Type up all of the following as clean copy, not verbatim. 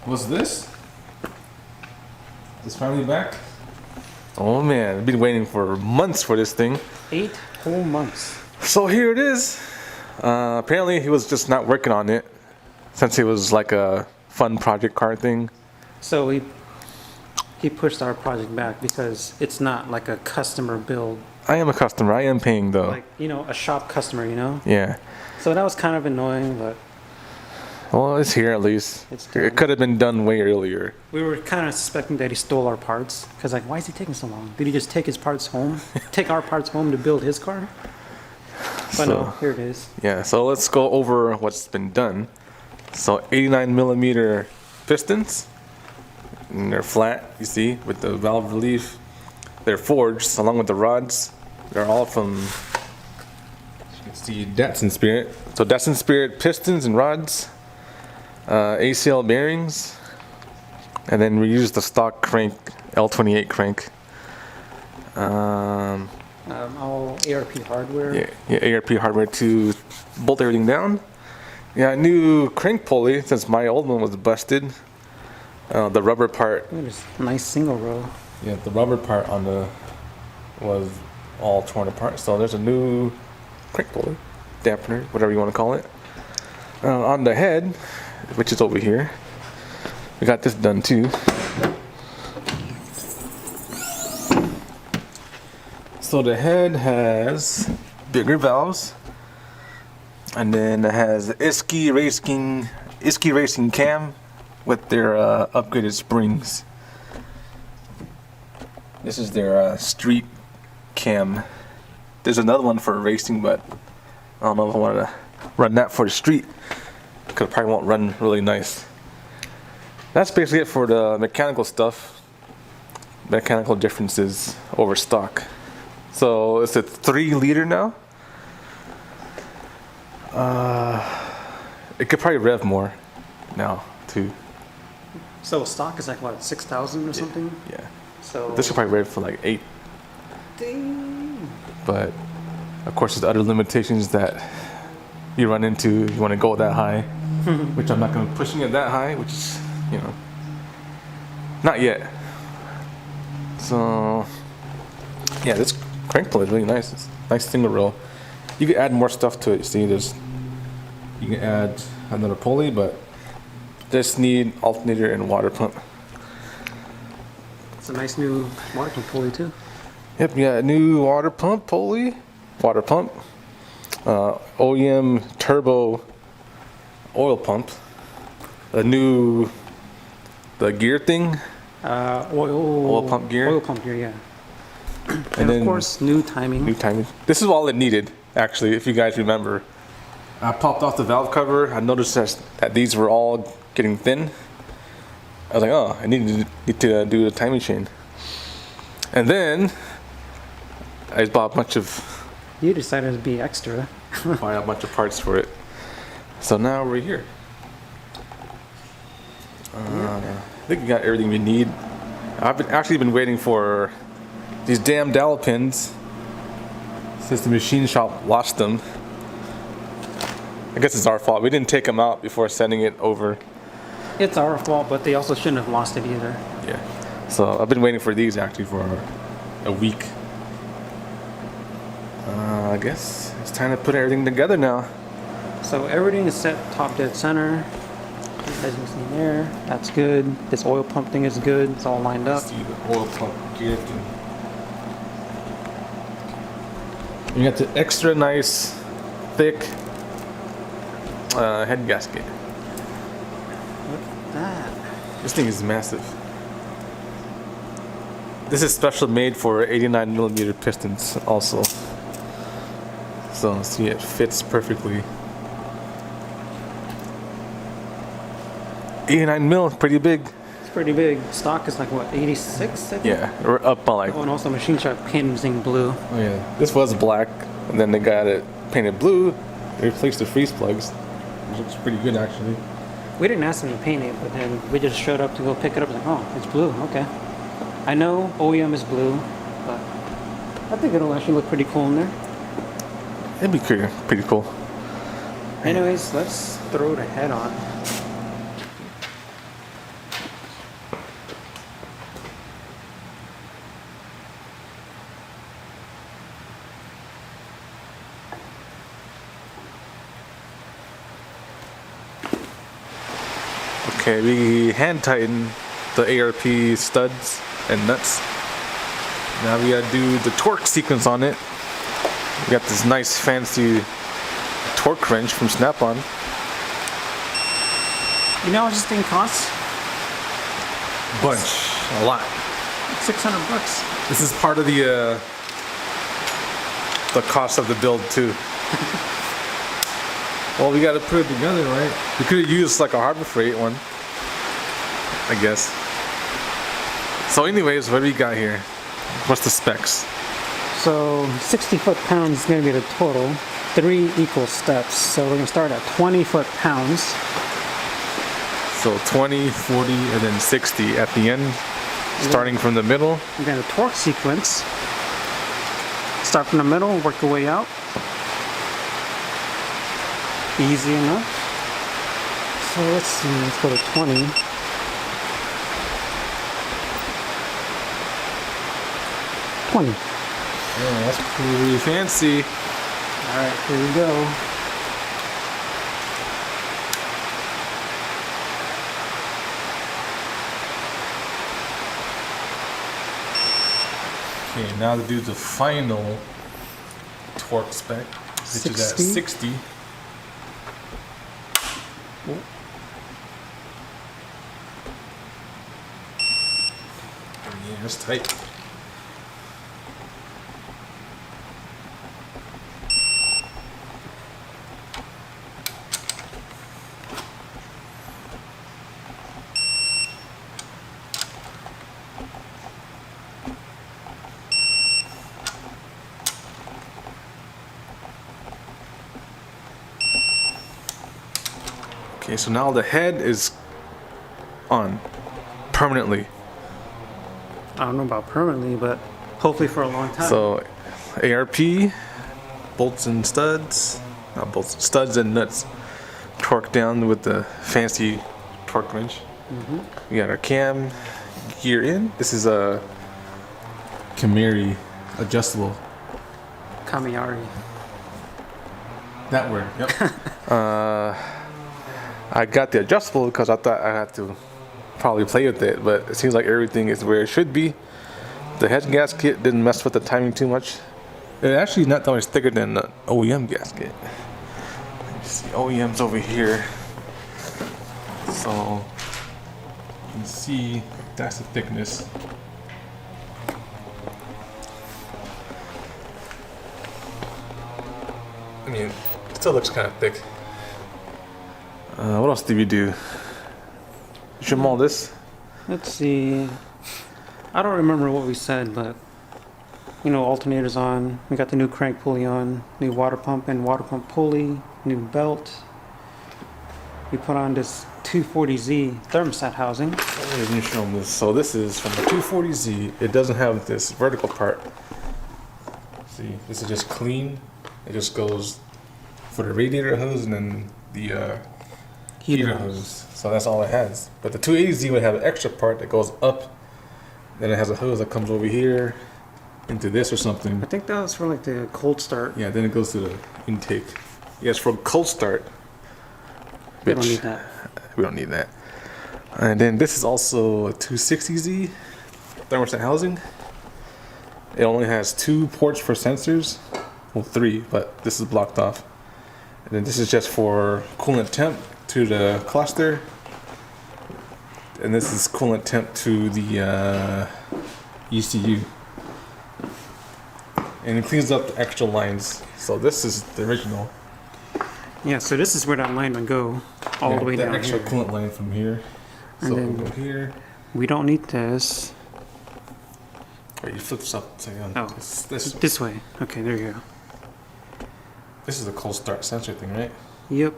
What's this? It's finally back. Oh man, I've been waiting for months for this thing. 8 whole months. So here it is. Apparently he was just not working on it since it was like a fun project car thing. So he pushed our project back because it's not like a customer build. I am a customer. I am paying though. Like, a shop customer, Yeah. So that was kind of annoying, but Well, it's here at least. It's done. It could have been done way earlier. we were kind of suspecting that he stole our parts. Because, like, why is he taking so long? Did he just take his parts home? Take our parts home to build his car? But no, here it is. Yeah, so let's go over what's been done. So 89 millimeter pistons. And they're flat, you see, with the valve relief. They're forged along with the rods. They're all from, you can see, Datsun Spirit. So Datsun Spirit pistons and rods. ACL bearings. And then we use the stock crank, L28 crank. All ARP hardware. Yeah, ARP hardware to bolt everything down. Yeah, new crank pulley since my old one was busted. The rubber part. Look at this nice single row. Yeah, the rubber part on the was all torn apart. So there's a new crank pulley, dampener, whatever you want to call it. On the head, which is over here, we got this done too. So the head has bigger valves, and then it has Iski Racing cam with their upgraded springs. This is their street cam. There's another one for racing, but I don't know if I want to run that for the street because it probably won't run really nice. That's basically it for the mechanical stuff. Mechanical differences over stock. So it's a 3-liter now. It could probably rev more now too. So stock is like, what, 6,000 or something? Yeah. So This could probably rev for like 8. Dang. But of course there's other limitations that you run into if you want to go that high. Which I'm not going to be pushing it that high, which is, not yet. So yeah, this crank pulley is really nice. It's a nice single roll. You can add more stuff to it. See, you can add another pulley, but just need alternator and water pump. It's a nice new water pump pulley too. Yep, yeah, new water pump pulley, water pump, OEM turbo oil pump, the gear thing, oil pump gear. Oil pump gear, yeah. And then of course, new timing. New timing. This is all it needed, actually, if you guys remember. I popped off the valve cover. I noticed that these were all getting thin. I was like, oh, I need to do the timing chain. And then I bought a bunch of You decided to be extra. buy a bunch of parts for it. So now we're here. I think we got everything we need. I've actually been waiting for these damn dowel pins since the machine shop lost them. I guess it's our fault. We didn't take them out before sending it over. It's our fault, but they also shouldn't have lost it either. Yeah. So I've been waiting for these actually for a week. I guess it's time to put everything together now. So everything is set top dead center. As you can see there, that's good. This oil pump thing is good. It's all lined up. See the oil pump gear thing. You got the extra nice, thick head gasket. Look at that. This thing is massive. This is special made for 89 millimeter pistons also. So see, it fits perfectly. 89 mil, pretty big. It's pretty big. Stock is like, what, 86, I think? Yeah, we're up on like. Oh, and also machine shop painted everything blue. Oh yeah, this was black, and then they got it painted blue. They replaced the freeze plugs. It looks pretty good actually. We didn't ask them to paint it, but then we just showed up to go pick it up. Like, oh, it's blue. Okay. I know OEM is blue, but I think it'll actually look pretty cool in there. It'd be pretty cool. Anyways, let's throw the head on. Okay, we hand tighten the ARP studs and nuts. Now we gotta do the torque sequence on it. We got this nice fancy torque wrench from Snap-on. You know how much this thing costs? Bunch, a lot. $600. This is part of the cost of the build too. Well, we gotta put it together, right? We could have used like a Harbor Freight one, I guess. So anyways, what do we got here? What's the specs? So 60 foot-pounds is going to be the total. 3 equal steps. So we're going to start at 20 foot-pounds. So 20, 40, and then 60 at the end, starting from the middle. And then the torque sequence. Start from the middle, work your way out. Easy enough. So let's see, let's go to 20. Yeah, that's pretty fancy. Alright, here we go. Okay, now to do the final torque spec, which is at 60. Yeah, it's tight. Okay, so now the head is on permanently. I don't know about permanently, but hopefully for a long time. So ARP, bolts and studs, not bolts, studs and nuts, torque down with the fancy torque wrench. We got our cam gear in. This is a Camry adjustable. Kamiari. That word, yep. I got the adjustable because I thought I had to probably play with it, but it seems like everything is where it should be. The head gasket didn't mess with the timing too much. It actually is not that much thicker than the OEM gasket. You see OEM's over here. So you can see that's the thickness. I mean, it still looks kind of thick. What else did we do? Trim all this? Let's see. I don't remember what we said, but you know, alternators on. We got the new crank pulley on, new water pump and water pump pulley, new belt. We put on this 240Z thermostat housing. Let me show them this. So this is from the 240Z. It doesn't have this vertical part. See, this is just clean. It just goes for the radiator hose and then the heater hose. So that's all it has. But the 280Z would have an extra part that goes up. Then it has a hose that comes over here into this or something. I think that was for like the cold start. Yeah, then it goes to the intake. Yeah, it's for cold start. We don't need that. We don't need that. And then this is also a 260Z thermostat housing. It only has 2 ports for sensors. Well, 3, but this is blocked off. And then this is just for coolant temp to the cluster. And this is coolant temp to the ECU. And it cleans up the extra lines. So this is the original. Yeah, so this is where that line would go all the way the down extra here. coolant line from here. And So then- we'll go here. We don't need this. Wait, you flip this upside down. Oh. This way. Okay, there you go. This is a cold start sensor thing, right? Yep.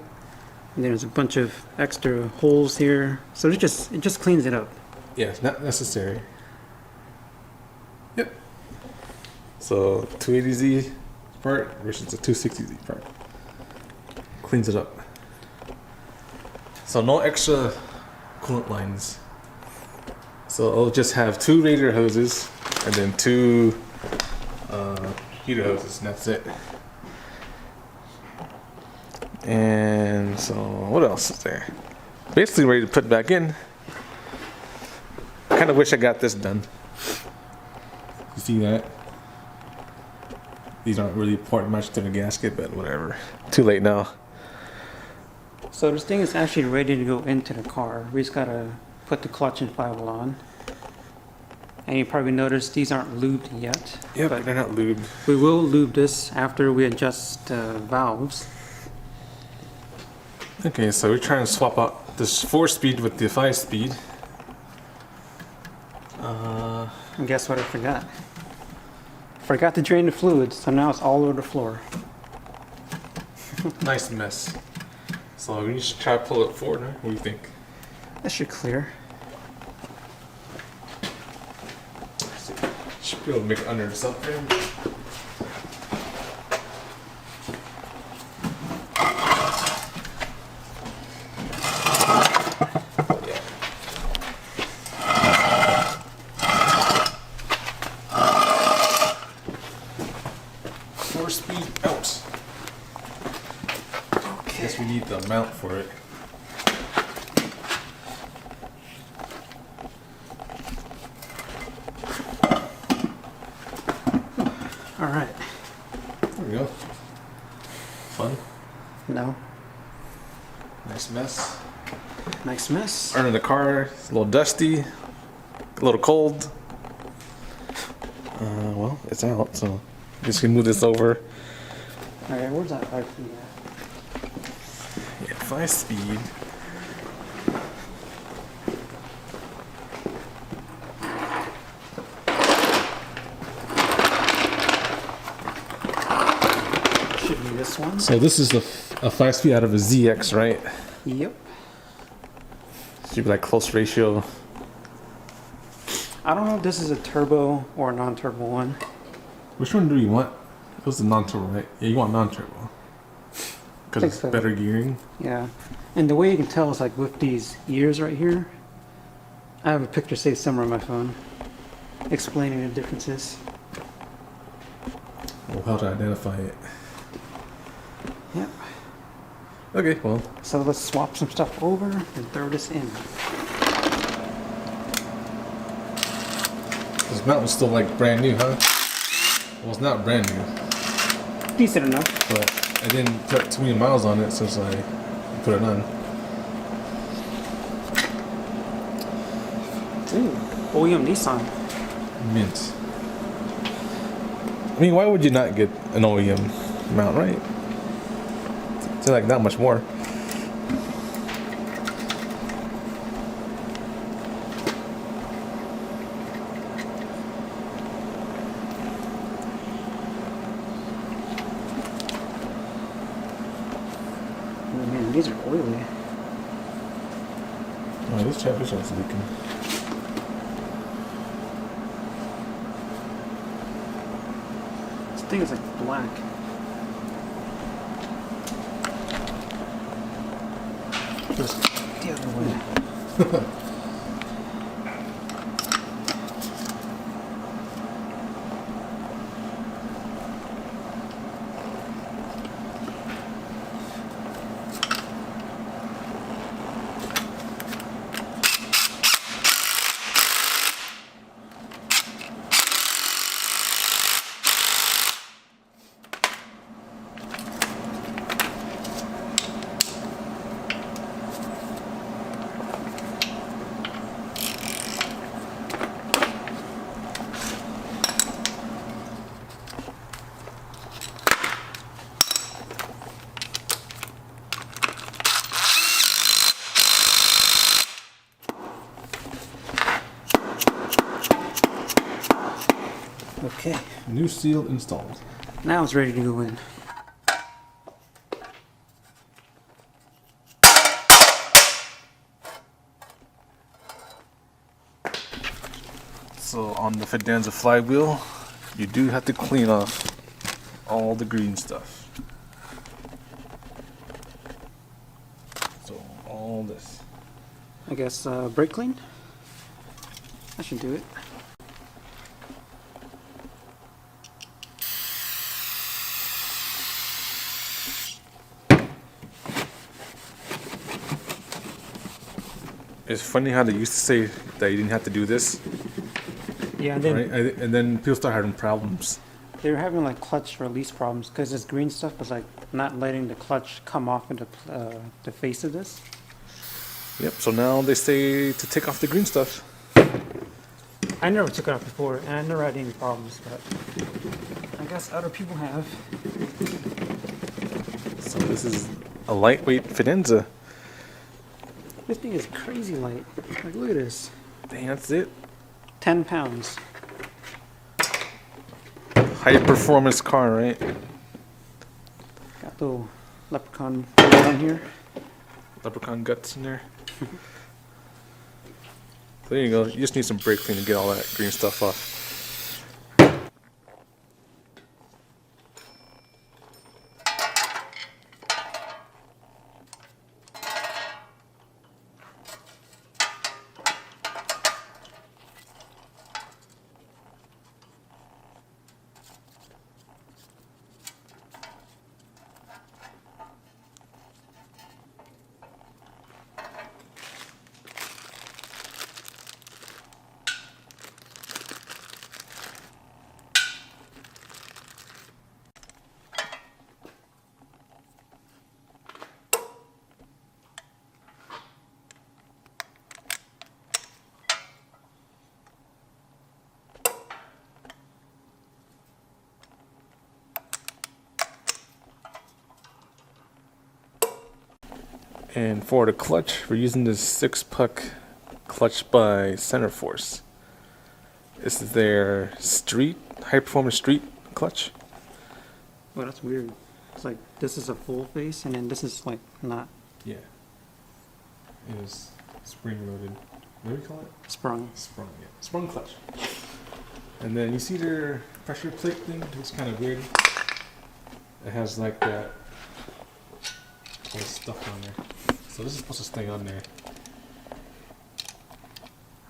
And there's a bunch of extra holes here. So it just cleans it up. Yeah, it's not necessary. Yep. So 280Z part versus the 260Z part. Cleans it up. So no extra coolant lines. So it'll just have 2 radiator hoses and then 2 heater hoses, and that's it. And so what else is there? basically ready to put back in. Kind of wish I got this done. You see that? These aren't really important much to the gasket, but whatever. Too late now. So this thing is actually ready to go into the car. We just gotta put the clutch and flywheel on. And you probably noticed these aren't lubed yet. Yep, but they're not lubed. we will lube this after we adjust the valves. Okay, so we're trying to swap out this 4-speed with the 5-speed. And guess what I forgot? Forgot to drain the fluids, so now it's all over the floor. Nice mess. So we should try to pull it forward, huh? What do you think? That should clear. Should be able to make it under the subframe. Speed out. Okay. Guess we need the mount for it. All right. There we go. Fun. No. Nice mess. Nice mess. Under the car, it's a little dusty, a little cold. Well, it's out, so just gonna move this over. All right, where's that 5 speed at? Yeah, 5-speed. Should be this one. So this is a 5-speed out of a ZX, right? Yep. Should be like close ratio. I don't know if this is a turbo or a non-turbo one. Which one do you want? It was the non-turbo, right? Yeah, you want non-turbo. Because Think it's so. better gearing. Yeah. And the way you can tell is like with these ears right here. I have a picture saved somewhere on my phone explaining the differences. Well, how to identify it. Yep. Okay, well, So let's swap some stuff over and throw this in. this mount was still like brand new, huh? Well, it's not brand new, Decent enough. but I didn't put too many miles on it since I put it on. Ooh, OEM Nissan. Mint. I mean, why would you not get an OEM mount, right? It's like not much more. Oh man, these are oily. Oh, this championship is leaking. This thing is like black. Just the other way. Okay, New seal installed. now it's ready to go in. So on the Fidanza flywheel, you do have to clean off all the green stuff. So all this. I guess brake clean? That should do it. It's funny how they used to say that you didn't have to do this, Yeah, and then right? And then people start having problems. they were having like clutch release problems because this green stuff was like not letting the clutch come off into the face of this. Yep. So now they say to take off the green stuff. I never took it off before, and I never had any problems, but I guess other people have. So this is a lightweight Fidenza. This thing is crazy light. Like, look at this. Dang, that's it. 10 pounds. High performance car, right? Got the little leprechaun on here. Leprechaun guts in there. So there you go. You just need some brake clean to get all that green stuff off. And for the clutch, we're using this 6-puck clutch by Center Force. This is their street, high performance street clutch. Oh, that's weird. It's like this is a full face, and then this is like not Yeah. It is spring loaded. What do we call it? sprung. Sprung, yeah. Sprung clutch. And then you see their pressure plate thing? It's kind of weird. It has like that all this stuff on there. So this is supposed to stay on there.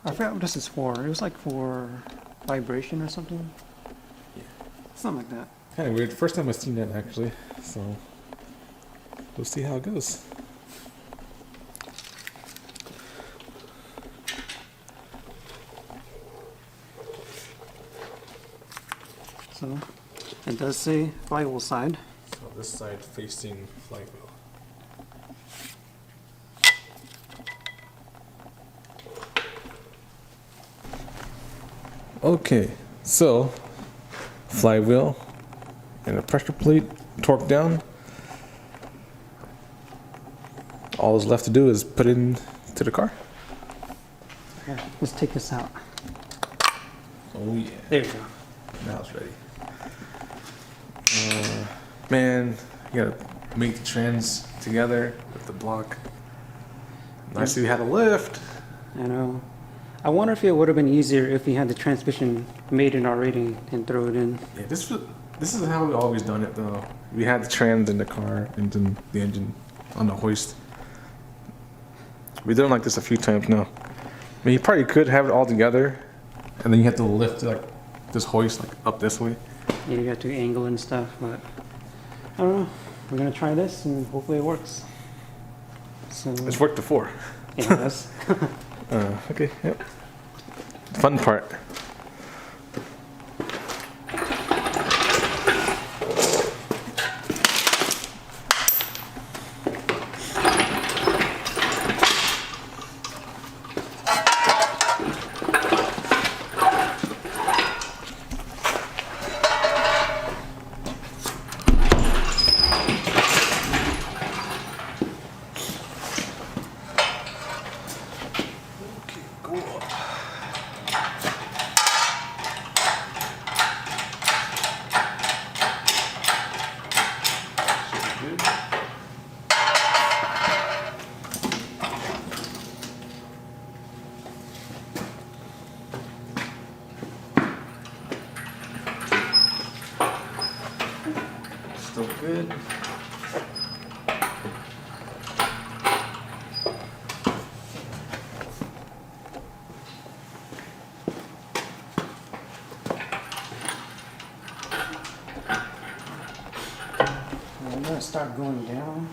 I forgot what this is for. It was like for vibration or something. Yeah. Something like that. Kind of weird. First time I've seen that actually. So we'll see how it goes. So it does say flywheel side. So this side facing flywheel. Okay, so flywheel and a pressure plate torqued down. All that's left to do is put it into the car. Here, let's take this out. Oh yeah, There you go. now it's ready. Man, you gotta make the trans together with the block. Nicely had a lift. I know. I wonder if it would have been easier if we had the transmission made in already and throw it in. Yeah, this is how we always done it though. We had the trans in the car and then the engine on the hoist. We've done like this a few times now. I mean, you probably could have it all together, and then you have to lift like this hoist like up this way. Yeah, you got to angle and stuff, but I don't know. We're gonna try this and hopefully it works. So It's worked before. yeah, that's Okay, yep. Fun part. Still good. I'm gonna start going down.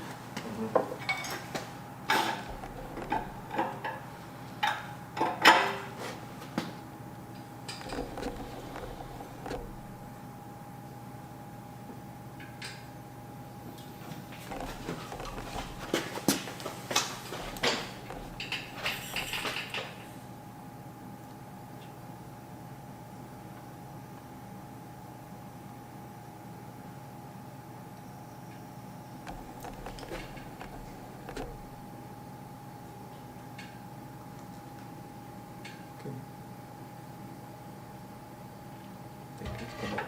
Okay.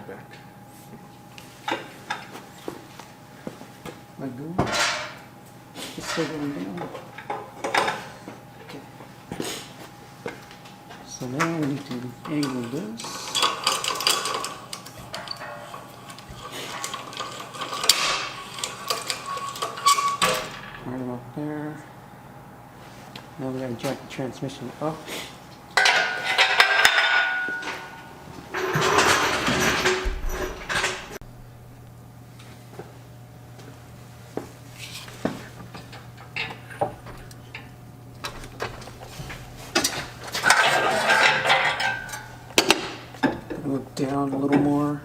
Back. Like good? It's still going down. Okay. So now we need to angle this. Right about there. Now we gotta jack the transmission up. Go down a little more.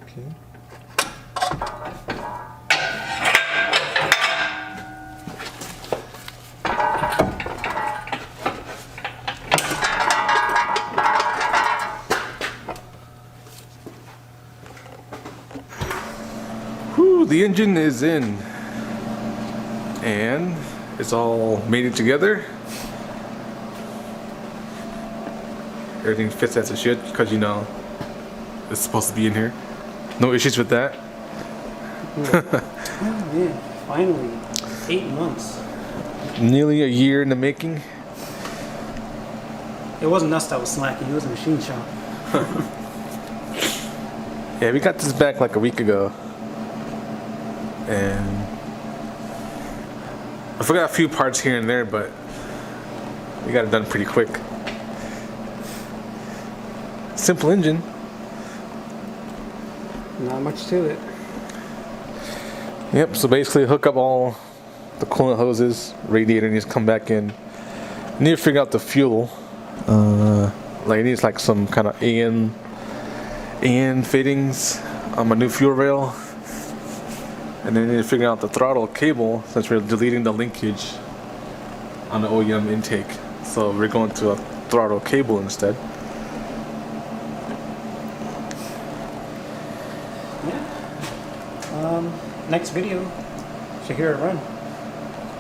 Okay. Whew, the engine is in. And it's all mated together. Everything fits as it should, because you know it's supposed to be in here. No issues with that. Oh man, finally. 8 months. Nearly a year in the making. It wasn't us that was slacking, it was a machine shop. Yeah, we got this back like a week ago. And I forgot a few parts here and there, but we got it done pretty quick. Simple engine. Not much to it. Yep, so basically hook up all the coolant hoses, radiator needs to come back in. Need to figure out the fuel. Like it needs like some kind of AN fittings on my new fuel rail. And then need to figure out the throttle cable since we're deleting the linkage on the OEM intake. So we're going to a throttle cable instead. Next video, should hear it run.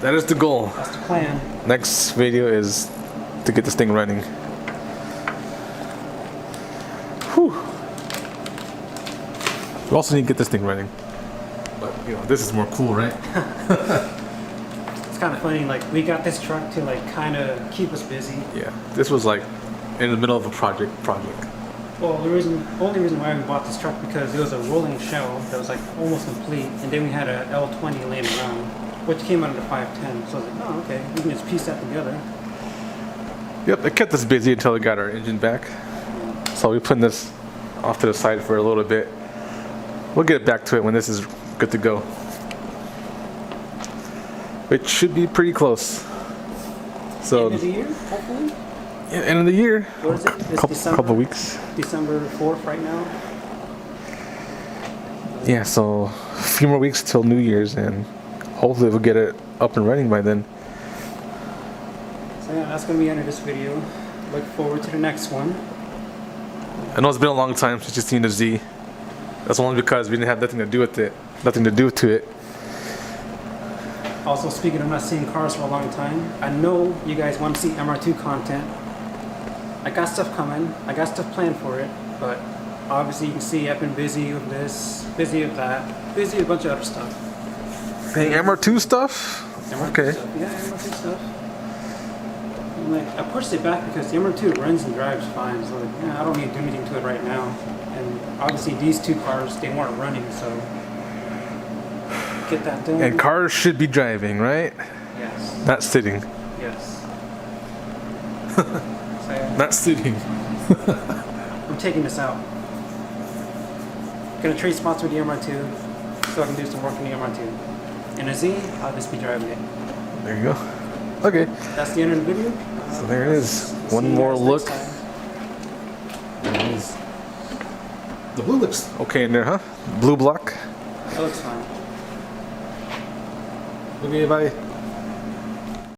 That is the goal. That's the plan. Next video is to get this thing running. Whew. We also need to get this thing running. But, you know, this is more cool, right? It's kind of funny, like, we got this truck to, like, kind of keep us busy. Yeah. This was like in the middle of a project. Well, the only reason why we bought this truck because it was a rolling shell that was, like, almost complete. And then we had a L20 laying around, which came under 510. So I was like, oh, okay, we can just piece that together. Yep, it kept us busy until we got our engine back. So we're putting this off to the side for a little bit. We'll get back to it when this is good to go. It should be pretty close. So End of the year, hopefully. yeah, end of the year. What is it? It's Couple weeks. December 4th right now. Yeah, so a few more weeks till New Year's, and hopefully we'll get it up and running by then. So yeah, that's gonna be the end of this video. Look forward to the next one. I know it's been a long time since you've seen the Z. That's only because we didn't have nothing to do with it. Nothing to do to it. Also, speaking of not seeing cars for a long time, I know you guys want to see MR2 content. I got stuff coming. I got stuff planned for it, but obviously you can see I've been busy with this, busy with that, busy with a bunch of other stuff. Hey, MR2 stuff? MR2 Okay. stuff. Yeah, MR2 stuff. And like, I pushed it back because the MR2 runs and drives fine, so like, yeah, I don't need to do anything to it right now. And obviously these two cars, they weren't running, so get that done. And cars should be driving, right? Yes. Not sitting. Yes. So yeah, Not sitting. I'm taking this out. Gonna trade spots with the MR2 so I can do some work in the MR2. And a Z, I'll just be driving it. There you go. Okay. That's the end of the video. So there it is. See One you more guys look. next time. There it is. The blue looks okay in there, huh? Blue block. That looks fine. Okay, bye.